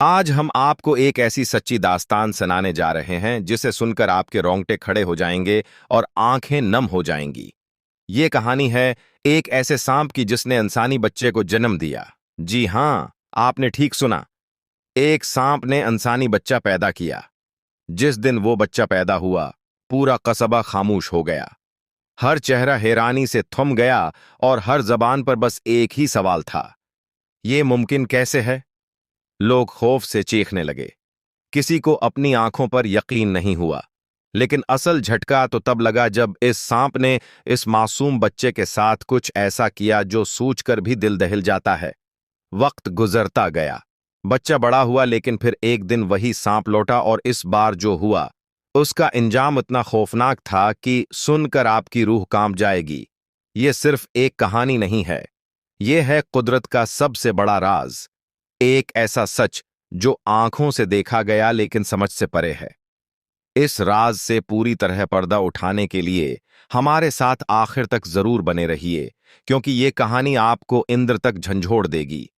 आज हम आपको एक ऐसी सच्ची दास्तान सुनाने जा रहे हैं जिसे सुनकर आपके रोंगटे खड़े हो जाएंगे और आंखें नम हो जाएंगी। ये कहानी है एक ऐसे सांप की जिसने इंसानी बच्चे को जन्म दिया। जी हां, आपने ठीक सुना। एक सांप ने इंसानी बच्चा पैदा किया। जिस दिन वो बच्चा पैदा हुआ, पूरा कस्बा खामोश हो गया। हर चेहरा हैरानी से थम गया और हर जबान पर बस एक ही सवाल था, ये मुमकिन कैसे है? लोग खौफ से चीखने लगे। किसी को अपनी आंखों पर यकीन नहीं हुआ। लेकिन असल झटका तो तब लगा जब इस सांप ने इस मासूम बच्चे के साथ कुछ ऐसा किया जो सोचकर भी दिल दहिल जाता है। वक्त गुजरता गया। बच्चा बड़ा हुआ, लेकिन फिर एक दिन वही सांप लौटा और इस बार जो हुआ उसका इंजाम इतना खौफनाक था कि सुनकर आपकी रूह कांप जाएगी। ये सिर्फ एक कहानी नहीं है, ये है कुदरत का सबसे बड़ा राज। एक ऐसा सच जो आंखों से देखा गया लेकिन समझ से परे है। इस राज से पूरी तरह पर्दा उठाने के लिए हमारे साथ आखिर तक जरूर बने रहिए, क्योंकि ये कहानी आपको इंद्र तक झंझोड़ देगी।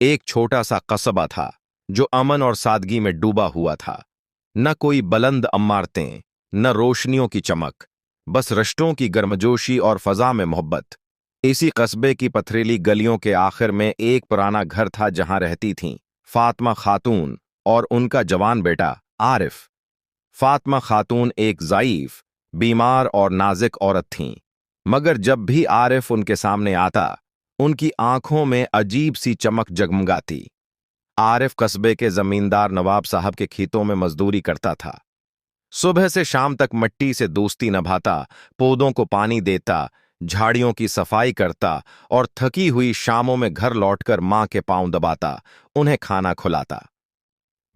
एक छोटा सा कस्बा था जो अमन और सादगी में डूबा हुआ था। न कोई बुलंद इमारतें, न रोशनियों की चमक, बस रिश्तों की गर्मजोशी और फजा में मोहब्बत। इसी कस्बे की पथरीली गलियों के आखिर में एक पुराना घर था जहां रहती थीं फातिमा खातून और उनका जवान बेटा आरिफ। फातिमा खातून एक ज़ाइफ, बीमार और नाजुक औरत थीं, मगर जब भी आरिफ उनके सामने आता, उनकी आंखों में अजीब सी चमक जगमगाती। आरिफ कस्बे के जमींदार नवाब साहब के खेतों में मजदूरी करता था। सुबह से शाम तक मिट्टी से दोस्ती निभाता, पौधों को पानी देता, झाड़ियों की सफाई करता और थकी हुई शामों में घर लौटकर मां के पांव दबाता, उन्हें खाना खिलाता।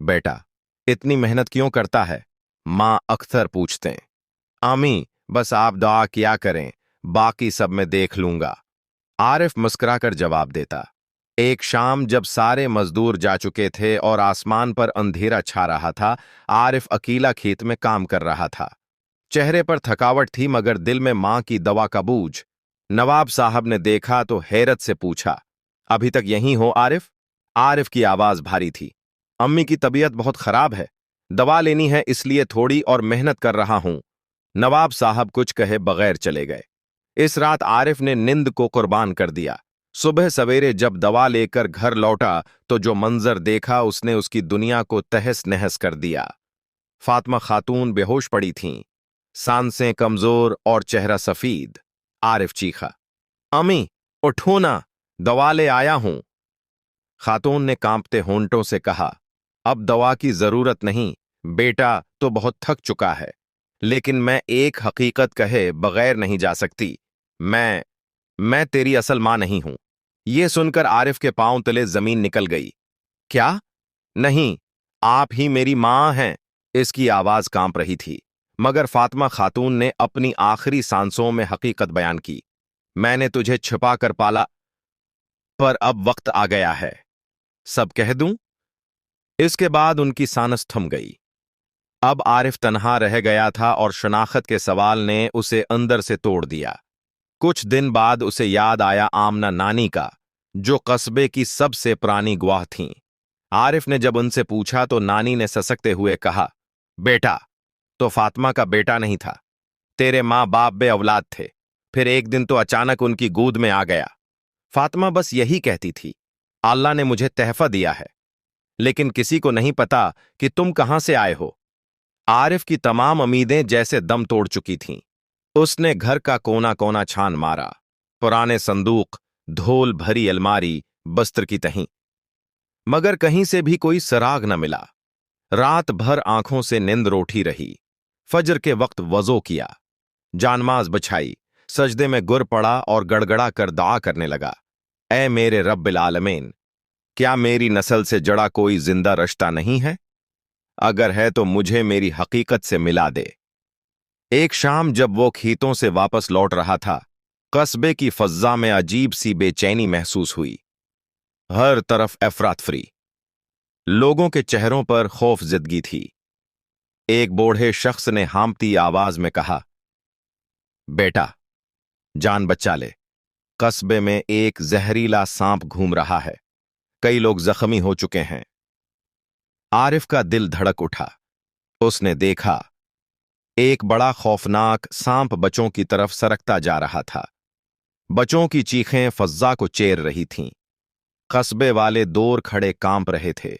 बेटा, इतनी मेहनत क्यों करता है? मां अक्सर पूछते। आमी, बस आप दुआ किया करें, बाकी सब मैं देख लूंगा, आरिफ मुस्कुराकर जवाब देता। एक शाम जब सारे मजदूर जा चुके थे और आसमान पर अंधेरा छा रहा था, आरिफ अकेला खेत में काम कर रहा था। चेहरे पर थकावट थी, मगर दिल में मां की दवा का बूझ। नवाब साहब ने देखा तो हैरत से पूछा, अभी तक यहीं हो आरिफ? आरिफ की आवाज भारी थी। अम्मी की तबीयत बहुत खराब है, दवा लेनी है, इसलिए थोड़ी और मेहनत कर रहा हूं। नवाब साहब कुछ कहे बगैर चले गए। इस रात आरिफ ने नींद को कुर्बान कर दिया। सुबह सवेरे जब दवा लेकर घर लौटा तो जो मंजर देखा उसने उसकी दुनिया को तहस नहस कर दिया। फातिमा खातून बेहोश पड़ी थीं, सांसें कमजोर और चेहरा सफेद। आरिफ चीखा, अमी उठो ना, दवा ले आया हूं। खातून ने कांपते होंठों से कहा, अब दवा की जरूरत नहीं, बेटा तो बहुत थक चुका है, लेकिन मैं एक हकीकत कहे बगैर नहीं जा सकती। मैं तेरी असल मां नहीं हूं। यह सुनकर आरिफ के पांव तले जमीन निकल गई। क्या? नहीं, आप ही मेरी मां हैं। इसकी आवाज कांप रही थी, मगर फातिमा खातून ने अपनी आखिरी सांसों में हकीकत बयान की। मैंने तुझे छिपा कर पाला, पर अब वक्त आ गया है, सब कह दूं? इसके बाद उनकी सानस थम गई। अब आरिफ तन्हा रह गया था और शनाख्त के सवाल ने उसे अंदर से तोड़ दिया। कुछ दिन बाद उसे याद आया आमना नानी का, जो कस्बे की सबसे पुरानी गवाह थीं। आरिफ ने जब उनसे पूछा तो नानी ने ससकते हुए कहा, बेटा तो फातिमा का बेटा नहीं था, तेरे माँ बाप बे औलाद थे, फिर एक दिन तो अचानक उनकी गोद में आ गया। फातिमा बस यही कहती थी, अल्लाह ने मुझे तहफा दिया है, लेकिन किसी को नहीं पता कि तुम कहां से आए हो। आरिफ की तमाम उम्मीदें जैसे दम तोड़ चुकी थीं। उसने घर का कोना कोना छान मारा, पुराने संदूक, धूल भरी अलमारी, बस्तर की तहीं, मगर कहीं से भी कोई सराग न मिला। रात भर आंखों से नींद रोठी रही। फजर के वक्त वज़ू किया, जानमाज बिछाई, सजदे में गुर पड़ा और गड़गड़ा कर दुआ करने लगा, ऐ मेरे रब्बिल आलमीन, क्या मेरी नस्ल से जड़ा कोई जिंदा रिश्ता नहीं है? अगर है तो मुझे मेरी हकीकत से मिला दे। एक शाम जब वो खेतों से वापस लौट रहा था, कस्बे की फज़्ज़ा में अजीब सी बेचैनी महसूस हुई। हर तरफ अफरातफरी, लोगों के चेहरों पर खौफजदगी थी। एक बूढ़े शख्स ने हांफती आवाज में कहा, बेटा, जान बचा ले, कस्बे में एक जहरीला सांप घूम रहा है, कई लोग जख्मी हो चुके हैं। आरिफ का दिल धड़क उठा। उसने देखा एक बड़ा खौफनाक सांप बच्चों की तरफ सरकता जा रहा था। बच्चों की चीखें फज्जा को चीर रही थीं। कस्बे वाले दूर खड़े कांप रहे थे।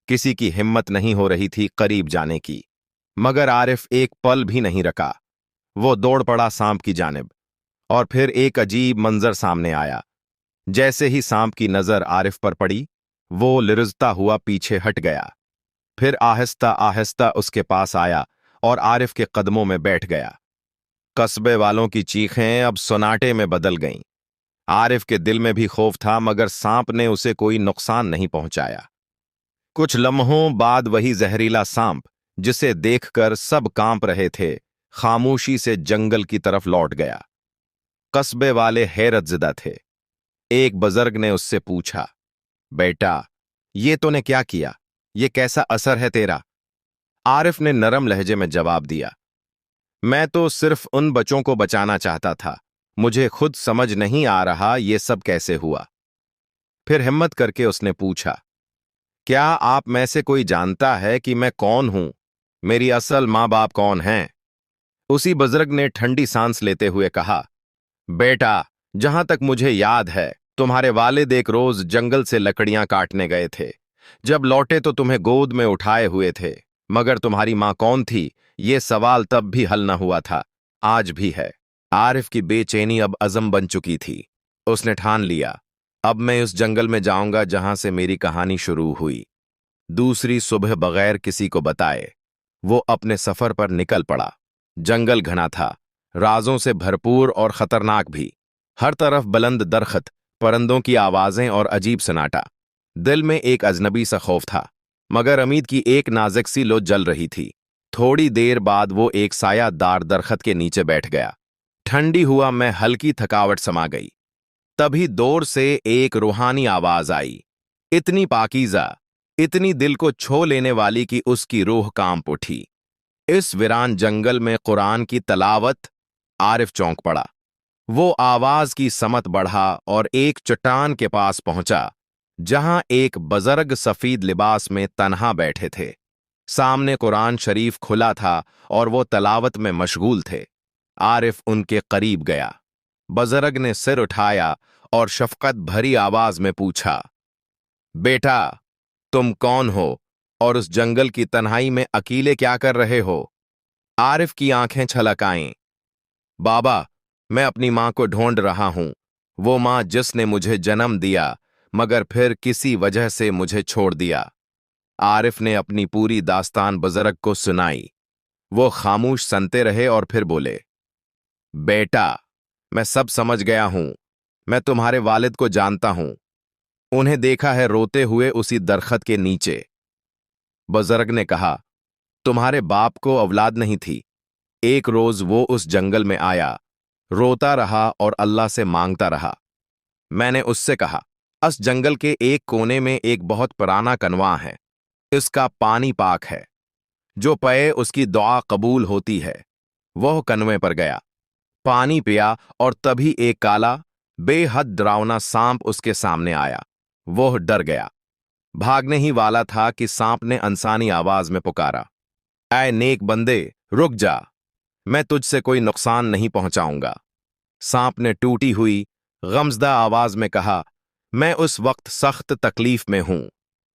किसी की हिम्मत नहीं हो रही थी करीब जाने की। मगर आरिफ एक पल भी नहीं रका। वो दौड़ पड़ा सांप की जानिब। और फिर एक अजीब मंजर सामने आया। जैसे ही सांप की नजर आरिफ पर पड़ी, वो लिरजता हुआ पीछे हट गया। फिर आहिस्ता आहिस्ता उसके पास आया और आरिफ के कदमों में बैठ गया। कस्बे वालों की चीखें अब सन्नाटे में बदल गईं। आरिफ के दिल में भी खौफ था, मगर सांप ने उसे कोई नुकसान नहीं पहुंचाया। कुछ लम्हों बाद वही जहरीला सांप, जिसे देखकर सब कांप रहे थे, खामोशी से जंगल की तरफ लौट गया। कस्बे वाले हैरतज़दा थे। एक बुजुर्ग ने उससे पूछा, बेटा, ये तूने क्या किया? ये कैसा असर है तेरा? आरिफ ने नरम लहजे में जवाब दिया, मैं तो सिर्फ उन बच्चों को बचाना चाहता था। मुझे खुद समझ नहीं आ रहा ये सब कैसे हुआ। फिर हिम्मत करके उसने पूछा, क्या आप में से कोई जानता है कि मैं कौन हूं? मेरी असल माँ बाप कौन हैं? उसी बुजुर्ग ने ठंडी सांस लेते हुए कहा, बेटा, जहां तक मुझे याद है, तुम्हारे वालिद एक रोज जंगल से लकड़ियां काटने गए थे। जब लौटे तो तुम्हें गोद में उठाए हुए थे। मगर तुम्हारी मां कौन थी, ये सवाल तब भी हल न हुआ था, आज भी है। आरिफ की बेचैनी अब अज़म बन चुकी थी। उसने ठान लिया, अब मैं उस जंगल में जाऊंगा जहां से मेरी कहानी शुरू हुई। दूसरी सुबह बगैर किसी को बताए वो अपने सफर पर निकल पड़ा। जंगल घना था, राजों से भरपूर और खतरनाक भी। हर तरफ बुलंद दरख्त, परिंदों की आवाजें और अजीब सन्नाटा। दिल में एक अजनबी सा खौफ था, मगर उम्मीद की एक नाजुक सी लो जल रही थी। थोड़ी देर बाद वो एक सायादार दरख्त के नीचे बैठ गया। ठंडी हुआ में हल्की थकावट समा गई। तभी दूर से एक रूहानी आवाज आई, इतनी पाकीज़ा, इतनी दिल को छू लेने वाली कि उसकी रूह कांप उठी। इस वीरान जंगल में कुरान की तलावत। आरिफ चौंक पड़ा। वो आवाज की समत बढ़ा और एक चट्टान के पास पहुंचा, जहां एक बुजुर्ग सफेद लिबास में तन्हा बैठे थे। सामने कुरान शरीफ खुला था और वो तलावत में मशगूल थे। आरिफ उनके करीब गया। बुजुर्ग ने सिर उठाया और शफकत भरी आवाज में पूछा, बेटा, तुम कौन हो और उस जंगल की तन्हाई में अकेले क्या कर रहे हो? आरिफ की आंखें छलक आईं। बाबा, मैं अपनी मां को ढूंढ रहा हूं, वो मां जिसने मुझे जन्म दिया मगर फिर किसी वजह से मुझे छोड़ दिया। आरिफ ने अपनी पूरी दास्तान बुजुर्ग को सुनाई। वो खामोश सुनते रहे और फिर बोले, बेटा, मैं सब समझ गया हूं। मैं तुम्हारे वालिद को जानता हूं। उन्हें देखा है रोते हुए उसी दरख्त के नीचे। बुजुर्ग ने कहा, तुम्हारे बाप को औलाद नहीं थी। एक रोज वो उस जंगल में आया, रोता रहा और अल्लाह से मांगता रहा। मैंने उससे कहा, इस जंगल के एक कोने में एक बहुत पुराना कनवा है। इसका पानी पाक है। जो पए उसकी दुआ कबूल होती है। वह कनवे पर गया, पानी पिया और तभी एक काला, बेहद डरावना सांप उसके सामने आया। वह डर गया। भागने ही वाला था कि सांप ने इंसानी आवाज में पुकारा, ऐ नेक बंदे, रुक जा, मैं तुझसे कोई नुकसान नहीं पहुंचाऊंगा। सांप ने टूटी हुई, गमज़दा आवाज में कहा, मैं उस वक्त सख्त तकलीफ में हूं।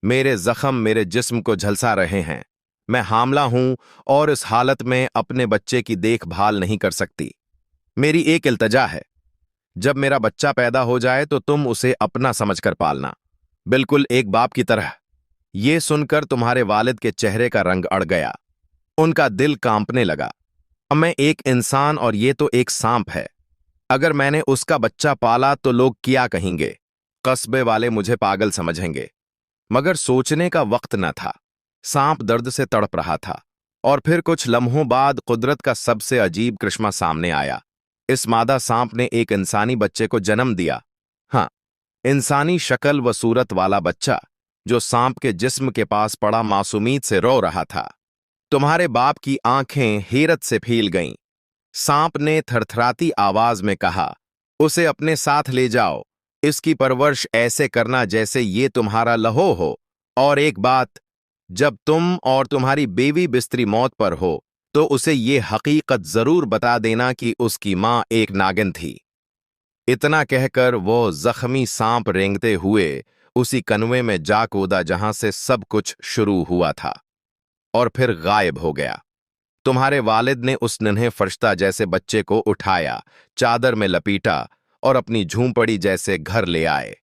मेरे जख्म मेरे जिस्म को झलसा रहे हैं। मैं हामला हूं और इस हालत में अपने बच्चे की देखभाल नहीं कर सकती। मेरी एक इल्तजा है, जब मेरा बच्चा पैदा हो जाए तो तुम उसे अपना समझकर पालना, बिल्कुल एक बाप की तरह। ये सुनकर तुम्हारे वालिद के चेहरे का रंग अड़ गया। उनका दिल कांपने लगा। अब मैं एक इंसान और ये तो एक सांप है। अगर मैंने उसका बच्चा पाला तो लोग क्या कहेंगे? कस्बे वाले मुझे पागल समझेंगे। मगर सोचने का वक्त न था। सांप दर्द से तड़प रहा था। और फिर कुछ लम्हों बाद कुदरत का सबसे अजीब करिश्मा सामने आया। इस मादा सांप ने एक इंसानी बच्चे को जन्म दिया। हाँ, इंसानी शक्ल व सूरत वाला बच्चा, जो सांप के जिस्म के पास पड़ा मासूमियत से रो रहा था। तुम्हारे बाप की आंखें हैरत से फील गईं। सांप ने थरथराती आवाज में कहा, उसे अपने साथ ले जाओ। इसकी परवरिश ऐसे करना जैसे ये तुम्हारा लहो हो। और एक बात, जब तुम और तुम्हारी बीवी बिस्तरी मौत पर हो तो उसे ये हकीकत जरूर बता देना कि उसकी मां एक नागिन थी। इतना कहकर वो जख्मी सांप रेंगते हुए उसी कनवे में जा कूदा जहां से सब कुछ शुरू हुआ था और फिर गायब हो गया। तुम्हारे वालिद ने उस नन्हे फरिश्ता जैसे बच्चे को उठाया, चादर में लपीटा और अपनी झूंपड़ी जैसे घर ले आए,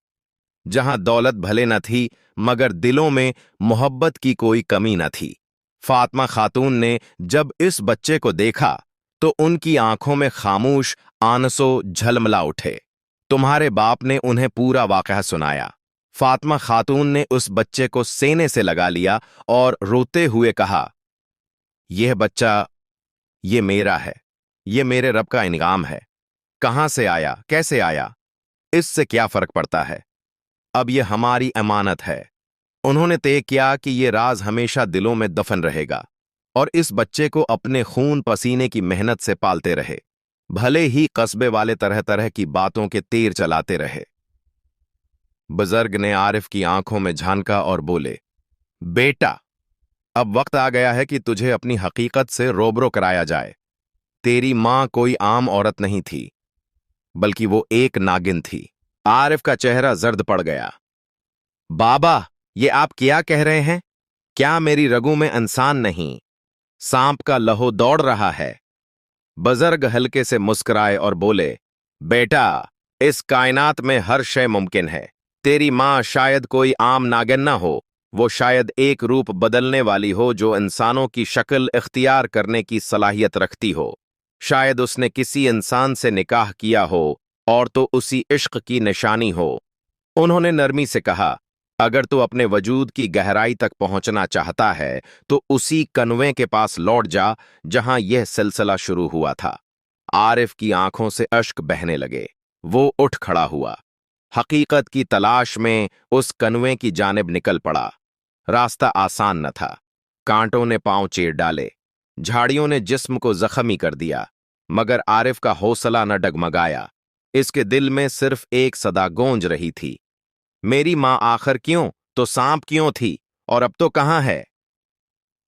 जहां दौलत भले न थी मगर दिलों में मोहब्बत की कोई कमी न थी। फातिमा खातून ने जब इस बच्चे को देखा तो उनकी आंखों में खामोश आंसू झलमला उठे। तुम्हारे बाप ने उन्हें पूरा वाकया सुनाया। फातिमा खातून ने उस बच्चे को सीने से लगा लिया और रोते हुए कहा, यह बच्चा ये मेरा है, ये मेरे रब का इनाम है। कहां से आया, कैसे आया, इससे क्या फर्क पड़ता है, अब ये हमारी अमानत है। उन्होंने तय किया कि ये राज हमेशा दिलों में दफन रहेगा और इस बच्चे को अपने खून पसीने की मेहनत से पालते रहे, भले ही कस्बे वाले तरह तरह की बातों के तीर चलाते रहे। बुजुर्ग ने आरिफ की आंखों में झांका और बोले, बेटा, अब वक्त आ गया है कि तुझे अपनी हकीकत से रोबरो कराया जाए। तेरी मां कोई आम औरत नहीं थी, बल्कि वो एक नागिन थी। आरिफ का चेहरा जर्द पड़ गया। बाबा, ये आप क्या कह रहे हैं? क्या मेरी रगों में इंसान नहीं, सांप का लहू दौड़ रहा है? बुजुर्ग हल्के से मुस्कुराए और बोले, बेटा, इस कायनात में हर शय मुमकिन है। तेरी मां शायद कोई आम नागिन न हो, वो शायद एक रूप बदलने वाली हो जो इंसानों की शक्ल इख्तियार करने की सलाहियत रखती हो। शायद उसने किसी इंसान से निकाह किया हो और तो उसी इश्क की निशानी हो। उन्होंने नरमी से कहा, अगर तू अपने वजूद की गहराई तक पहुंचना चाहता है तो उसी कनवे के पास लौट जा जहां यह सिलसिला शुरू हुआ था। आरिफ की आंखों से अश्क बहने लगे। वो उठ खड़ा हुआ, हकीकत की तलाश में उस कनवे की जानिब निकल पड़ा। रास्ता आसान न था। कांटों ने पांव चीर डाले, झाड़ियों ने जिस्म को जख्मी कर दिया, मगर आरिफ का हौसला न डगमगाया। इसके दिल में सिर्फ एक सदा गूंज रही थी, मेरी मां आखिर क्यों तो सांप क्यों थी, और अब तो कहां है?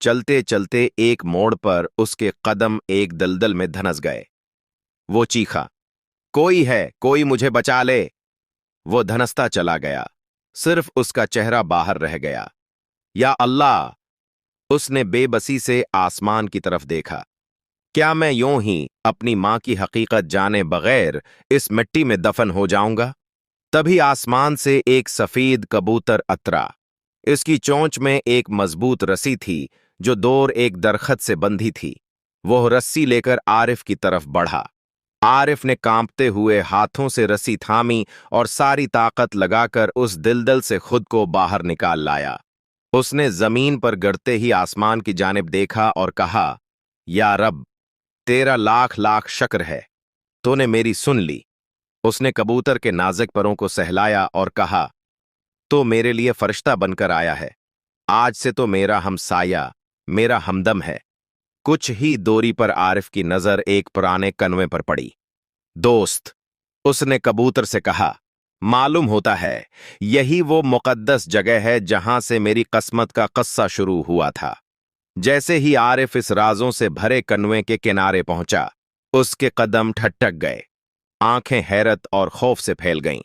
चलते चलते एक मोड़ पर उसके कदम एक दलदल में धंस गए। वो चीखा, कोई है, कोई मुझे बचा ले। वो धनसता चला गया, सिर्फ उसका चेहरा बाहर रह गया। या अल्लाह! उसने बेबसी से आसमान की तरफ देखा। क्या मैं यूं ही अपनी मां की हकीकत जाने बगैर इस मिट्टी में दफन हो जाऊंगा? तभी आसमान से एक सफेद कबूतर अतरा। इसकी चोंच में एक मजबूत रस्सी थी जो दूर एक दरखत से बंधी थी। वह रस्सी लेकर आरिफ की तरफ बढ़ा। आरिफ ने कांपते हुए हाथों से रस्सी थामी और सारी ताकत लगाकर उस दलदल से खुद को बाहर निकाल लाया। उसने जमीन पर गिरते ही आसमान की जानिब देखा और कहा, या रब, तेरा लाख लाख शुक्र है, तूने मेरी सुन ली। उसने कबूतर के नाजुक परों को सहलाया और कहा, तो मेरे लिए फरिश्ता बनकर आया है। आज से तो मेरा हमसाया, मेरा हमदम है। कुछ ही दूरी पर आरिफ की नजर एक पुराने कनवे पर पड़ी। दोस्त, उसने कबूतर से कहा, मालूम होता है यही वो मुकद्दस जगह है जहां से मेरी किस्मत का कस्सा शुरू हुआ था। जैसे ही आरिफ इस राजों से भरे कनवे के किनारे पहुंचा, उसके कदम ठटक गए, आंखें हैरत और खौफ से फैल गईं।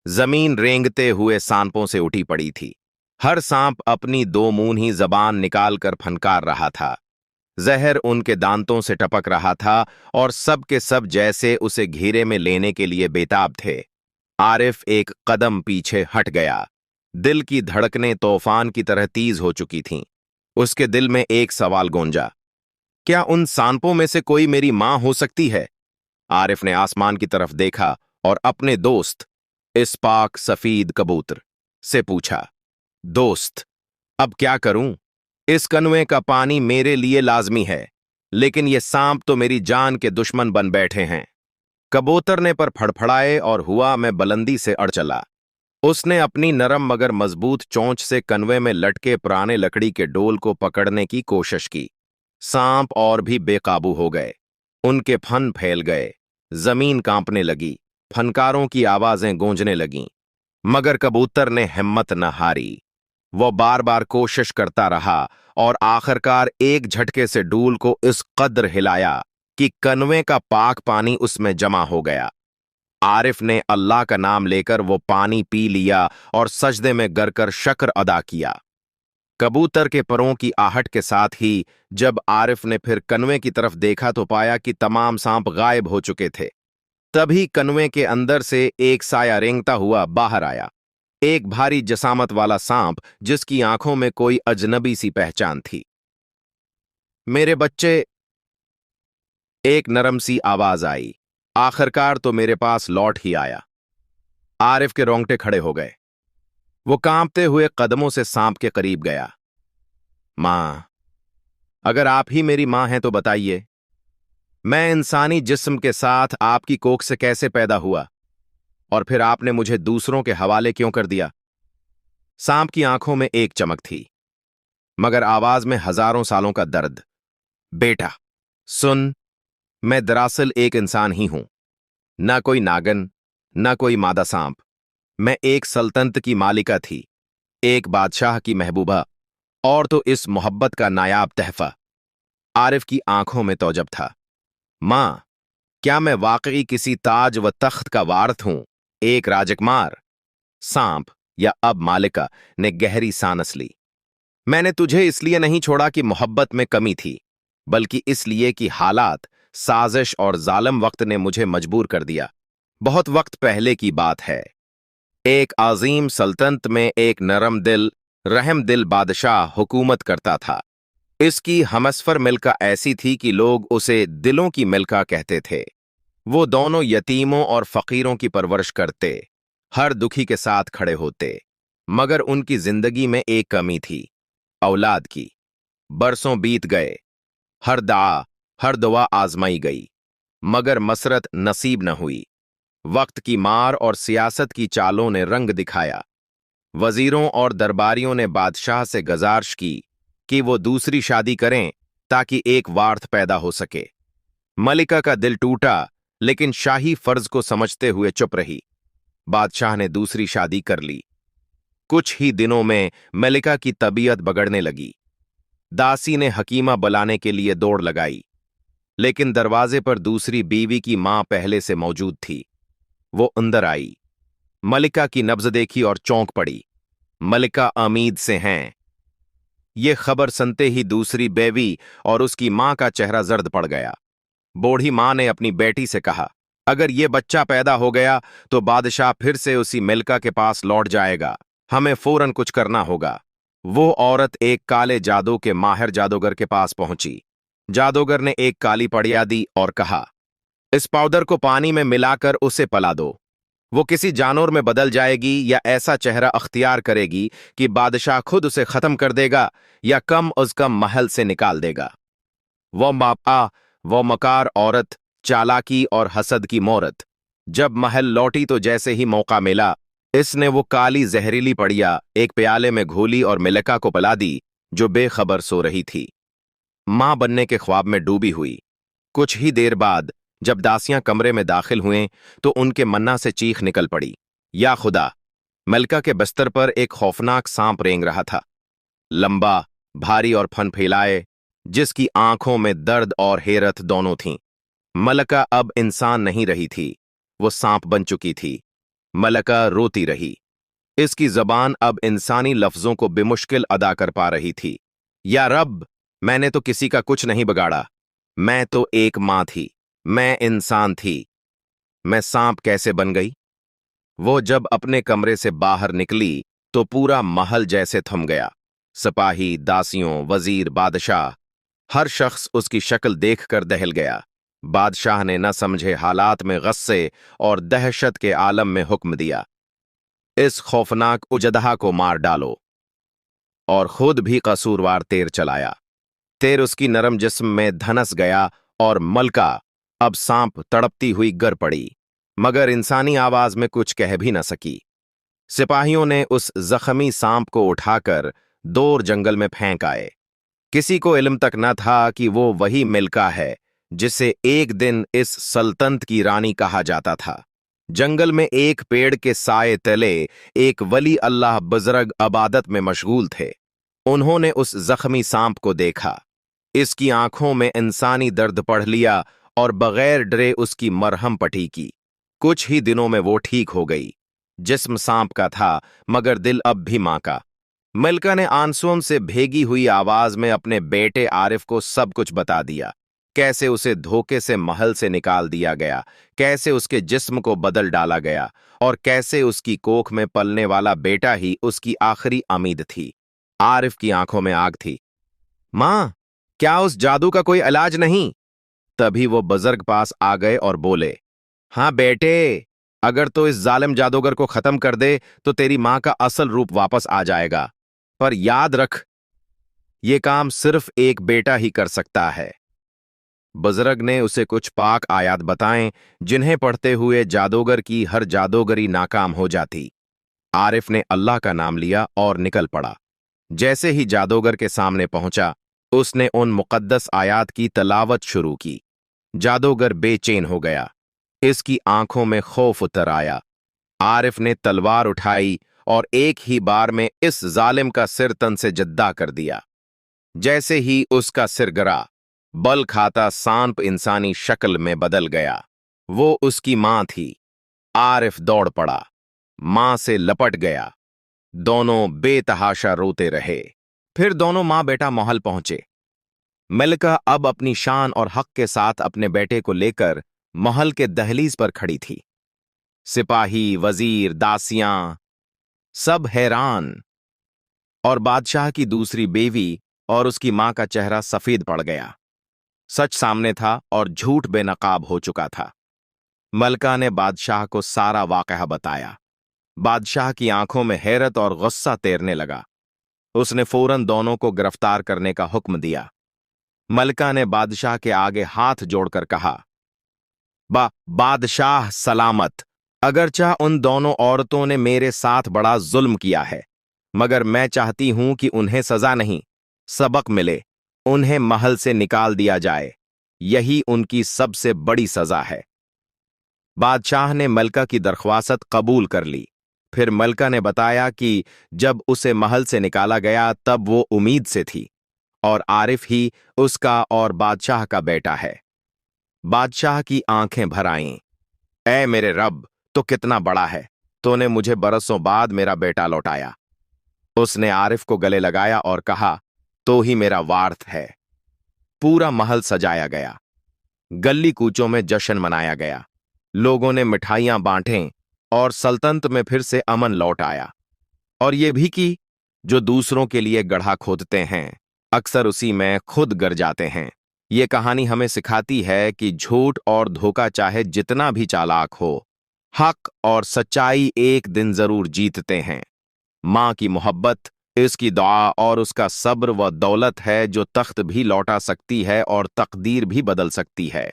जमीन रेंगते हुए सांपों से उठी पड़ी थी। हर सांप अपनी दो मुंही जबान निकालकर फनकार रहा था। जहर उनके दांतों से टपक रहा था और सब के सब जैसे उसे घेरे में लेने के लिए बेताब थे। आरिफ एक कदम पीछे हट गया। दिल की धड़कनें तूफान की तरह तेज हो चुकी थीं। उसके दिल में एक सवाल गूंजा, क्या उन सांपों में से कोई मेरी मां हो सकती है? आरिफ ने आसमान की तरफ देखा और अपने दोस्त, इस पाक सफीद कबूतर से पूछा, दोस्त, अब क्या करूं? इस कनवे का पानी मेरे लिए लाजमी है, लेकिन ये सांप तो मेरी जान के दुश्मन बन बैठे हैं। कबूतर ने पर फड़फड़ाए और हुआ में बुलंदी से अड़ चला। उसने अपनी नरम मगर मजबूत चोंच से कनवे में लटके पुराने लकड़ी के डोल को पकड़ने की कोशिश की। सांप और भी बेकाबू हो गए। उनके फन फैल गए, जमीन कांपने लगी, फनकारों की आवाजें गूंजने लगीं, मगर कबूतर ने हिम्मत न हारी। वो बार बार कोशिश करता रहा और आखिरकार एक झटके से डूल को इस कद्र हिलाया कि कनवे का पाक पानी उसमें जमा हो गया। आरिफ ने अल्लाह का नाम लेकर वो पानी पी लिया और सजदे में गिरकर शुक्र अदा किया। कबूतर के परों की आहट के साथ ही जब आरिफ ने फिर कनवे की तरफ देखा तो पाया कि तमाम सांप गायब हो चुके थे। तभी कनवे के अंदर से एक साया रेंगता हुआ बाहर आया, एक भारी जसामत वाला सांप जिसकी आंखों में कोई अजनबी सी पहचान थी। मेरे बच्चे, एक नरम सी आवाज आई। आखिरकार तो मेरे पास लौट ही आया। आरिफ के रोंगटे खड़े हो गए। वो कांपते हुए कदमों से सांप के करीब गया। मां, अगर आप ही मेरी मां हैं तो बताइए, मैं इंसानी जिस्म के साथ आपकी कोख से कैसे पैदा हुआ और फिर आपने मुझे दूसरों के हवाले क्यों कर दिया? सांप की आंखों में एक चमक थी, मगर आवाज में हजारों सालों का दर्द। बेटा सुन, मैं दरअसल एक इंसान ही हूं, ना कोई नागन, ना कोई मादा सांप। मैं एक सल्तनत की मालिका थी, एक बादशाह की महबूबा, और तो इस मोहब्बत का नायाब तहफा। आरिफ की आंखों में तौजब था। मां, क्या मैं वाकई किसी ताज व तख्त का वारिस हूं, एक राजकुमार? सांप, या अब मालिका, ने गहरी सांस ली। मैंने तुझे इसलिए नहीं छोड़ा कि मोहब्बत में कमी थी, बल्कि इसलिए कि हालात, साजिश और जालिम वक्त ने मुझे मजबूर कर दिया। बहुत वक्त पहले की बात है। एक अजीम सल्तनत में एक नरम दिल, रहम दिल बादशाह हुकूमत करता था। इसकी हमसफर मिल्का ऐसी थी कि लोग उसे दिलों की मिल्का कहते थे। वो दोनों यतीमों और फकीरों की परवरिश करते, हर दुखी के साथ खड़े होते। मगर उनकी जिंदगी में एक कमी थी, औलाद की। बरसों बीत गए, हर दुआ आजमाई गई, मगर मसरत नसीब न हुई। वक्त की मार और सियासत की चालों ने रंग दिखाया। वजीरों और दरबारियों ने बादशाह से गुजारिश की कि वो दूसरी शादी करें ताकि एक वारथ पैदा हो सके। मलिका का दिल टूटा, लेकिन शाही फर्ज को समझते हुए चुप रही। बादशाह ने दूसरी शादी कर ली। कुछ ही दिनों में मलिका की तबीयत बिगड़ने लगी। दासी ने हकीमा बुलाने के लिए दौड़ लगाई, लेकिन दरवाजे पर दूसरी बीवी की मां पहले से मौजूद थी। वो अंदर आई, मलिका की नब्ज देखी और चौंक पड़ी। मलिका अमीद से हैं। ये खबर सुनते ही दूसरी बेवी और उसकी मां का चेहरा जर्द पड़ गया। बूढ़ी मां ने अपनी बेटी से कहा, अगर ये बच्चा पैदा हो गया तो बादशाह फिर से उसी मलिका के पास लौट जाएगा। हमें फौरन कुछ करना होगा। वो औरत एक काले जादू के माहिर जादूगर के पास पहुंची। जादूगर ने एक काली पड़िया दी और कहा, इस पाउडर को पानी में मिलाकर उसे पला दो। वो किसी जानवर में बदल जाएगी या ऐसा चेहरा अख्तियार करेगी कि बादशाह खुद उसे खत्म कर देगा या कम उज कम महल से निकाल देगा। वो मकार औरत, चालाकी और हसद की मोरत। जब महल लौटी तो जैसे ही मौका मिला, इसने वो काली जहरीली पड़िया एक प्याले में घोली और मलिका को पिला दी, जो बेखबर सो रही थी। मां बनने के ख्वाब में डूबी हुई। कुछ ही देर बाद जब दासियां कमरे में दाखिल हुएं तो उनके मन्ना से चीख निकल पड़ी, या खुदा! मलिका के बिस्तर पर एक खौफनाक सांप रेंग रहा था, लंबा, भारी और फन फैलाए, जिसकी आंखों में दर्द और हैरत दोनों थीं। मलिका अब इंसान नहीं रही थी, वो सांप बन चुकी थी। मलिका रोती रही। इसकी जबान अब इंसानी लफ्जों को बेमुश्किल अदा कर पा रही थी। या रब, मैंने तो किसी का कुछ नहीं बिगाड़ा। मैं तो एक मां थी, मैं इंसान थी। मैं सांप कैसे बन गई? वो जब अपने कमरे से बाहर निकली तो पूरा महल जैसे थम गया। सिपाही, दासियों, वजीर, बादशाह, हर शख्स उसकी शक्ल देखकर दहल गया। बादशाह ने न समझे हालात में गुस्से और दहशत के आलम में हुक्म दिया, इस खौफनाक उजदहा को मार डालो, और खुद भी कसूरवार तीर चलाया। तीर उसकी नरम जिस्म में धनस गया और मलिका अब सांप तड़पती हुई गिर पड़ी, मगर इंसानी आवाज में कुछ कह भी न सकी। सिपाहियों ने उस जख्मी सांप को उठाकर दूर जंगल में फेंक आए। किसी को इल्म तक न था कि वो वही मलिका है जिसे एक दिन इस सल्तनत की रानी कहा जाता था। जंगल में एक पेड़ के साए तले एक वली अल्लाह बुजुर्ग इबादत में मशगूल थे। उन्होंने उस जख्मी सांप को देखा। इसकी आंखों में इंसानी दर्द पढ़ लिया और बगैर डरे उसकी मरहम पट्टी की। कुछ ही दिनों में वो ठीक हो गई। जिस्म सांप का था मगर दिल अब भी मां का। मलका ने आंसुओं से भीगी हुई आवाज में अपने बेटे आरिफ को सब कुछ बता दिया। कैसे उसे धोखे से महल से निकाल दिया गया, कैसे उसके जिस्म को बदल डाला गया और कैसे उसकी कोख में पलने वाला बेटा ही उसकी आखिरी उम्मीद थी। आरिफ की आंखों में आग थी। मां, क्या उस जादू का कोई इलाज नहीं? तभी वो बुजुर्ग पास आ गए और बोले, हाँ बेटे, अगर तो इस जालिम जादूगर को खत्म कर दे तो तेरी मां का असल रूप वापस आ जाएगा। पर याद रख, ये काम सिर्फ एक बेटा ही कर सकता है। बुजुर्ग ने उसे कुछ पाक आयात बताएं जिन्हें पढ़ते हुए जादूगर की हर जादूगरी नाकाम हो जाती। आरिफ ने अल्लाह का नाम लिया और निकल पड़ा। जैसे ही जादूगर के सामने पहुंचा, उसने उन मुकद्दस आयात की तलावत शुरू की। जादूगर बेचैन हो गया। इसकी आंखों में खौफ उतर आया। आरिफ ने तलवार उठाई और एक ही बार में इस जालिम का सिर तन से जद्दा कर दिया। जैसे ही उसका सिर गिरा, बल खाता सांप इंसानी शक्ल में बदल गया। वो उसकी मां थी। आरिफ दौड़ पड़ा, मां से लपट गया। दोनों बेतहाशा रोते रहे। फिर दोनों मां बेटा महल पहुंचे। मलका अब अपनी शान और हक के साथ अपने बेटे को लेकर महल के दहलीज पर खड़ी थी। सिपाही, वजीर, दासियां सब हैरान। और बादशाह की दूसरी बीवी और उसकी मां का चेहरा सफेद पड़ गया। सच सामने था और झूठ बेनकाब हो चुका था। मलका ने बादशाह को सारा वाकया बताया। बादशाह की आंखों में हैरत और गुस्सा तैरने लगा। उसने फौरन दोनों को गिरफ्तार करने का हुक्म दिया। मलका ने बादशाह के आगे हाथ जोड़कर कहा, बादशाह सलामत। अगरचा उन दोनों औरतों ने मेरे साथ बड़ा जुल्म किया है, मगर मैं चाहती हूं कि उन्हें सजा नहीं, सबक मिले। उन्हें महल से निकाल दिया जाए। यही उनकी सबसे बड़ी सजा है। बादशाह ने मलका की दरख्वास्त कबूल कर ली। फिर मलका ने बताया कि जब उसे महल से निकाला गया तब वो उम्मीद से थी और आरिफ ही उसका और बादशाह का बेटा है। बादशाह की आंखें भर आईं। ऐ मेरे रब, तो कितना बड़ा है, तूने मुझे बरसों बाद मेरा बेटा लौटाया। उसने आरिफ को गले लगाया और कहा, तो ही मेरा वार्थ है। पूरा महल सजाया गया। गली कूचों में जश्न मनाया गया। लोगों ने मिठाइयां बांटें और सल्तनत में फिर से अमन लौट आया। और ये भी कि जो दूसरों के लिए गड्ढा खोदते हैं, अक्सर उसी में खुद गर जाते हैं। ये कहानी हमें सिखाती है कि झूठ और धोखा चाहे जितना भी चालाक हो, हक और सच्चाई एक दिन जरूर जीतते हैं। मां की मोहब्बत, इसकी दुआ और उसका सब्र व दौलत है जो तख्त भी लौटा सकती है और तकदीर भी बदल सकती है।